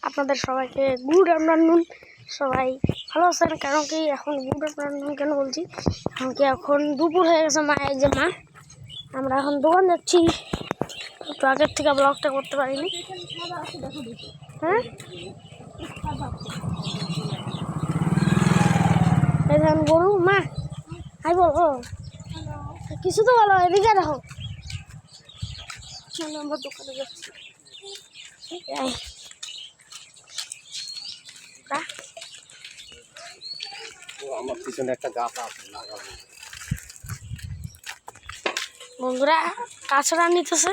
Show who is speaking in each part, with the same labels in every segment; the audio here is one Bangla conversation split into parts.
Speaker 1: আপনাদের সবাইকে গুড আফটারনুন। সবাই ভালো আছেন? কারণ কি এখন গুড আফটারনুন কেন বলছি, কারণ কি এখন দুপুর হয়ে গেছে। এই যে মা, আমরা এখন দোকান যাচ্ছি। একটু আগের থেকে ব্লগটা করতে পারিনি। হ্যাঁ, এই দেখেন গরু। মা হাই বলো কিছু তো বলো, এদিকে দেখো। আমরা দোকানে যাচ্ছি।
Speaker 2: আমার পিছনে একটা গাছ আছে,
Speaker 1: বন্ধুরা কাছড়া নিতেছে।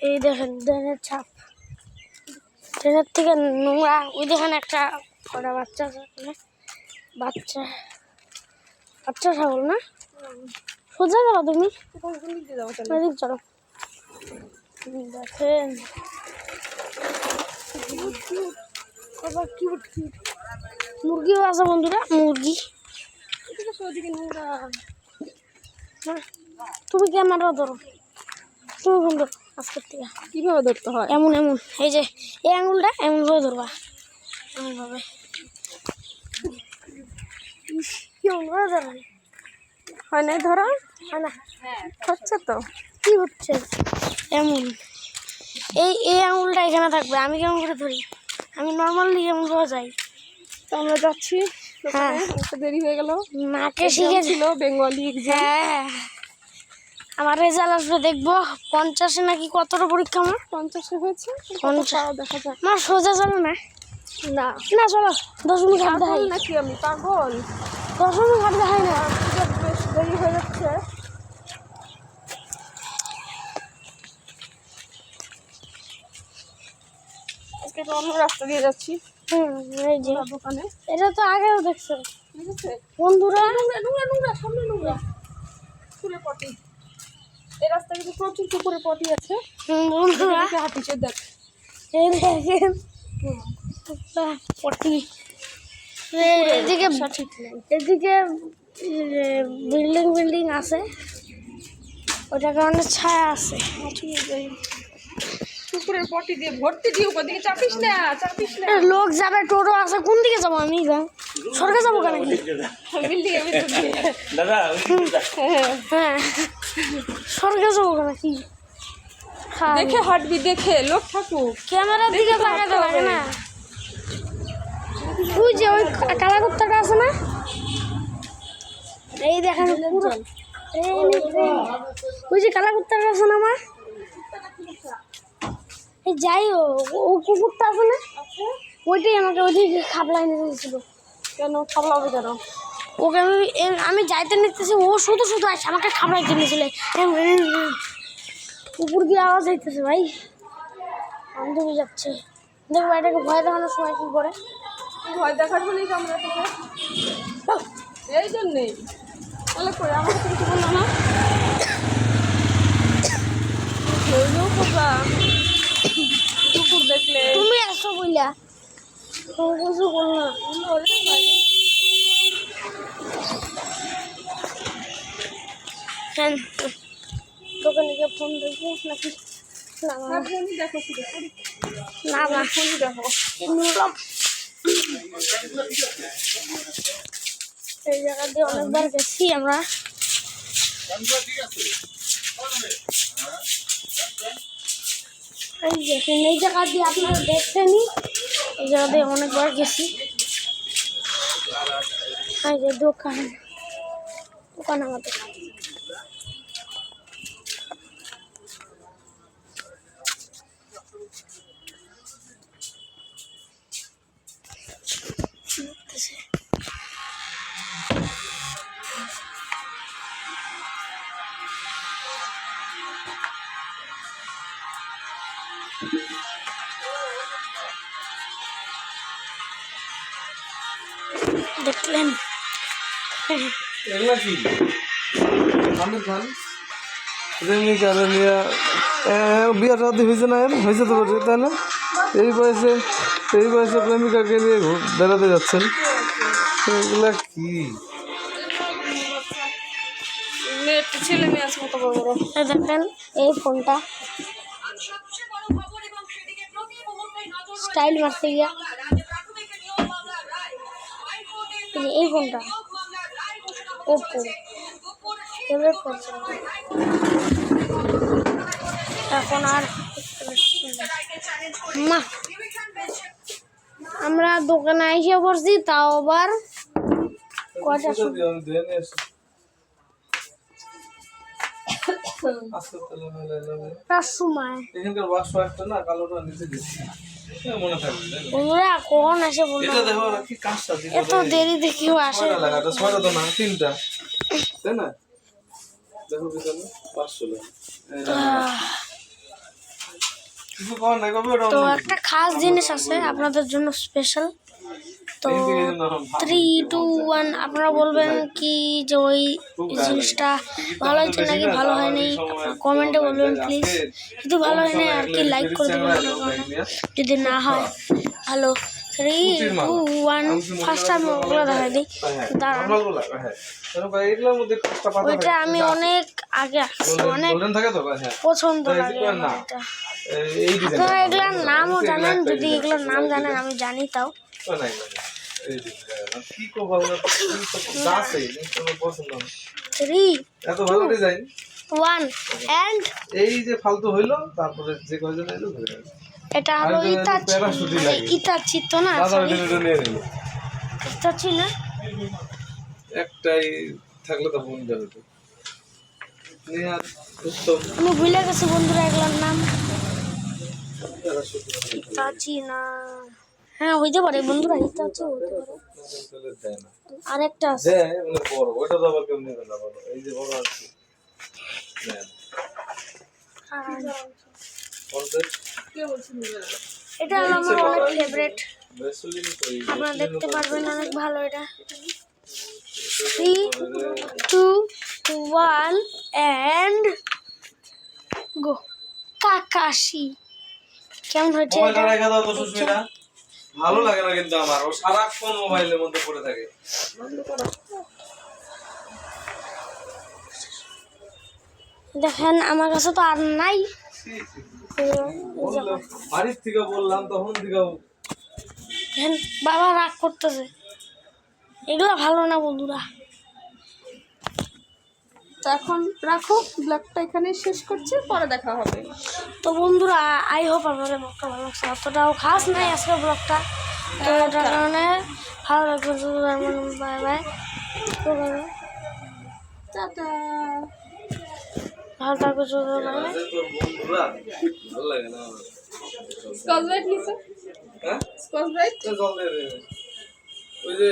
Speaker 1: এই দেখেন ড্রেনের ছাপ, ট্রেনের থেকে নোংরা। ওই দেখেন একটা কটা বাচ্চা আছে, বাচ্চা বাচ্চা ছাগল না। সোজা যাও তুমি, এদিক চলো। দেখেন মুরগিও আছে বন্ধুরা, মুরগি। তুমি ক্যামেরা ধরো, তুমি ফোন ধরো। আজকের থেকে
Speaker 3: কিভাবে ধরতে হয়?
Speaker 1: এমন এমন, এই যে এই আঙুলটা এমন ভাবে ধরবা, এমন ভাবে।
Speaker 3: হয় নাই ধরা?
Speaker 1: হয় না,
Speaker 3: হচ্ছে তো।
Speaker 1: কি হচ্ছে এমন? এই আঙুলটা এখানে থাকবে। আমি কেমন করে ধরি? আমি নর্মালি কেমন করে যাই।
Speaker 3: তো আমরা যাচ্ছি।
Speaker 1: হ্যাঁ,
Speaker 3: একটা দেরি হয়ে গেল।
Speaker 1: মাকে শিখেছিল
Speaker 3: বেঙ্গলি এক্সাম।
Speaker 1: হ্যাঁ, আমার রেজাল্ট আসবে দেখবো। 50-এ নাকি কতটা পরীক্ষা আমার?
Speaker 3: 50 হয়েছে।
Speaker 1: 50
Speaker 3: দেখা যাক।
Speaker 1: মা সোজা চলো না,
Speaker 3: না
Speaker 1: না চলো 10 মিনিট হাঁটতে
Speaker 3: পাগল
Speaker 1: হয়।
Speaker 3: নাকি আমি? পাগল?
Speaker 1: 10 মিনিট হাঁটতে হয় না।
Speaker 3: বেশ দেরি হয়ে যাচ্ছে। আজকে তো অন্য রাস্তা দিয়ে যাচ্ছি।
Speaker 1: এই যে
Speaker 3: দোকানে
Speaker 1: এটা তো আগেও দেখছো
Speaker 3: বুঝেছে
Speaker 1: বন্ধুরা।
Speaker 3: নোংরা সামনে নোংরা পুকুরে পটি। এই রাস্তায় কিন্তু প্রচুর পুকুরে পটি আছে।
Speaker 1: বন্ধুরা
Speaker 3: হাঁটিছে দেখ।
Speaker 1: এই দেখেন পটি। এদিকে এদিকে বিল্ডিং আছে, ওটার কারণে ছায়া আছে।
Speaker 3: পুকুরের পটি দিয়ে ভর্তি দিয়ে ওদিকে চাপিস না, চাপিস না।
Speaker 1: লোক যাবে, টোটো আছে, কোন দিকে যাবো আমি? সরকার যাবো কেন?
Speaker 3: বিল্ডিং এর ভিতর দিয়ে।
Speaker 1: হ্যাঁ, সরকার যাবো কেন? কি
Speaker 3: দেখে হাঁটবি, দেখে লোক থাকুক।
Speaker 1: ক্যামেরার দিকে তাকাতে লাগে না। ওই যে ওই কালা কুত্তাটা আছে না, এই দেখেন পুরো। ওই যে কালা কুত্তাটা আছে না আমার, এই যাই ও কুকুরটা আছে না, ওইটাই আমাকে ওইদিকে খাবলা এনে দিয়েছিল।
Speaker 3: কেন খাবলা হবে কেন?
Speaker 1: ওকে আমি যাইতে নিতেছি, ও শুধু শুধু আসে আমাকে খাবলাইতে নিয়েছিল। কুকুর দিয়ে আওয়াজ হইতেছে ভাই, বান্ধবী যাচ্ছে। দেখবো এটাকে ভয় দেখানোর সময় কি করে।
Speaker 3: ভয় দেখার বলেই তো আমরা তোকে, এই জন্যেই তাহলে করে আমার কাছে কিছু বললো না। কুকুর দেখলে
Speaker 1: তুমি আসো বইলা কিছু বল না। দোকানে গিয়ে ফোন দেখবো নাকি?
Speaker 3: দেখো
Speaker 1: না না,
Speaker 3: ফোনই দেখো।
Speaker 1: এই জায়গা দিয়ে অনেকবার গেছি আমরা। এই দেখেন এই জায়গা দিয়ে আপনারা দেখছেনই, এই জায়গা দিয়ে অনেকবার গেছি। এই যে দোকান আমাদের। দেখলেন
Speaker 4: বিয়া শাদী হয়েছে না? হয়েছে তো বলছে, তাই না? এই বয়সে প্রেমিকাকে নিয়ে বেড়াতে যাচ্ছেন, এগুলা কি?
Speaker 3: নেট ছেলে মেয়ে আছে কত বড় বড়।
Speaker 1: এই দেখেন এই ফোনটা স্টাইল মারতে গিয়া এই ফোনটা ওপো ফেভারিট ফোন ছিল। এখন আর মা আমরা দোকানে এসে পড়ছি, তাও আবার কয়টা
Speaker 4: যদি আমি ধুয়ে নিয়ে আসি আজকে তাহলে মেলে যাবে
Speaker 1: তার সময়
Speaker 4: এখানকার বাক্স একটা না কালোটা নিচে দিচ্ছি মনে থাকবে তাই না?
Speaker 1: বন্ধুরা কখন আসে বলুন,
Speaker 4: এটা দেখো ওরা কি কাজটা দিল
Speaker 1: এত দেরি দেখেও আসে।
Speaker 4: ছয়টা লাগাটা ছয়টা তো না তিনটা তাই না দেখো পিছনে 500 টাকা কিছু কর না কবে ওটা
Speaker 1: তো একটা খাস জিনিস আছে আপনাদের জন্য স্পেশাল। তো 3, 2, 1 আপনারা বলবেন কি যে ওই জিনিসটা ভালো হয়েছে নাকি ভালো হয়নি, কমেন্টে বলবেন প্লিজ। যদি ভালো হয়নি আর কি লাইক করে দেবেন, যদি না হয় ভালো। 3, 2, 1 ফার্স্ট আমি ওগুলো দেখাই দিই, দাঁড়ান।
Speaker 4: এগুলোর মধ্যে পাঁচটা পাতা
Speaker 1: ওইটা আমি অনেক আগে আঁকছি, অনেক
Speaker 4: গোল্ডেন থাকে তো হ্যাঁ
Speaker 1: পছন্দ লাগে আমার এটা।
Speaker 4: এই ডিজাইন
Speaker 1: আপনারা এগুলোর নামও জানেন, যদি এগুলোর নাম জানেন আমি জানি তাও।
Speaker 4: নাই এই ডিজাইন কি কো ভালো দাসে কোনো পছন্দ না
Speaker 1: 3,
Speaker 4: এত ভালো ডিজাইন
Speaker 1: 1 এন্ড
Speaker 4: এই যে ফালতু হইলো তারপরে যে কয়জন এলো ধরে গেল
Speaker 1: এটা হলো ইতাচি,
Speaker 4: প্যারাশুটই লাগে
Speaker 1: ইতাচি তো না,
Speaker 4: দাদা ওটা নিয়ে নিল
Speaker 1: ইতাচি না,
Speaker 4: একটাই থাকলে তো ফোন যাবে তো নিয়ে আর উত্তম
Speaker 1: আমি ভুলে গেছি বন্ধুরা এগুলোর নাম।
Speaker 4: প্যারাশুট
Speaker 1: ইতাচি না, হ্যাঁ হইতে পারে বন্ধুরা, ইতাচি হইতে পারে।
Speaker 4: তাহলে দেয় না
Speaker 1: আরেকটা আছে,
Speaker 4: যে মানে বড় ওইটা তো আবার কেমন নেবে না বলো এই যে বড় আছে দেয় না কোনটা
Speaker 3: কে বলছেন নিবে না?
Speaker 1: এটা হলো আমার অনেক ফেভারিট,
Speaker 4: বেসলিন কই
Speaker 1: আপনারা দেখতে পারবেন অনেক ভালো। এটা 3, 2, 1 এন্ড গো। কাকাশি কেমন হচ্ছে
Speaker 4: মোবাইলটা
Speaker 1: এটা?
Speaker 4: রেখে দাও তো সুস্মিতা ভালো লাগে না কিন্তু আমার ও সারাক্ষণ মোবাইলের মধ্যে পড়ে থাকে
Speaker 1: দেখেন আমার কাছে তো আর নাই।
Speaker 4: বাড়ির থেকে বললাম তখন থেকে
Speaker 1: দেখেন বাবা রাগ করতেছে, এগুলো ভালো না বন্ধুরা।
Speaker 3: তো এখন রাখো, ব্লগটা এখানে শেষ করছি, পরে দেখা হবে।
Speaker 1: তো বন্ধুরা আই হোপ আপনাদের ব্লগটা ভালো লাগছে, অতটাও খাস নাই আজকে ব্লগটা, তো এটার কারণে ভালো লাগবে। Bye bye,
Speaker 3: tata.
Speaker 1: ভালো থাকবে, বাই বাই।
Speaker 4: তোর বন্ধুরা ভালো লাগে না আমার
Speaker 3: স্কচ ব্রাইট নিছে,
Speaker 4: হ্যাঁ
Speaker 3: স্কচ ব্রাইট
Speaker 4: জল দিয়ে দে ওই যে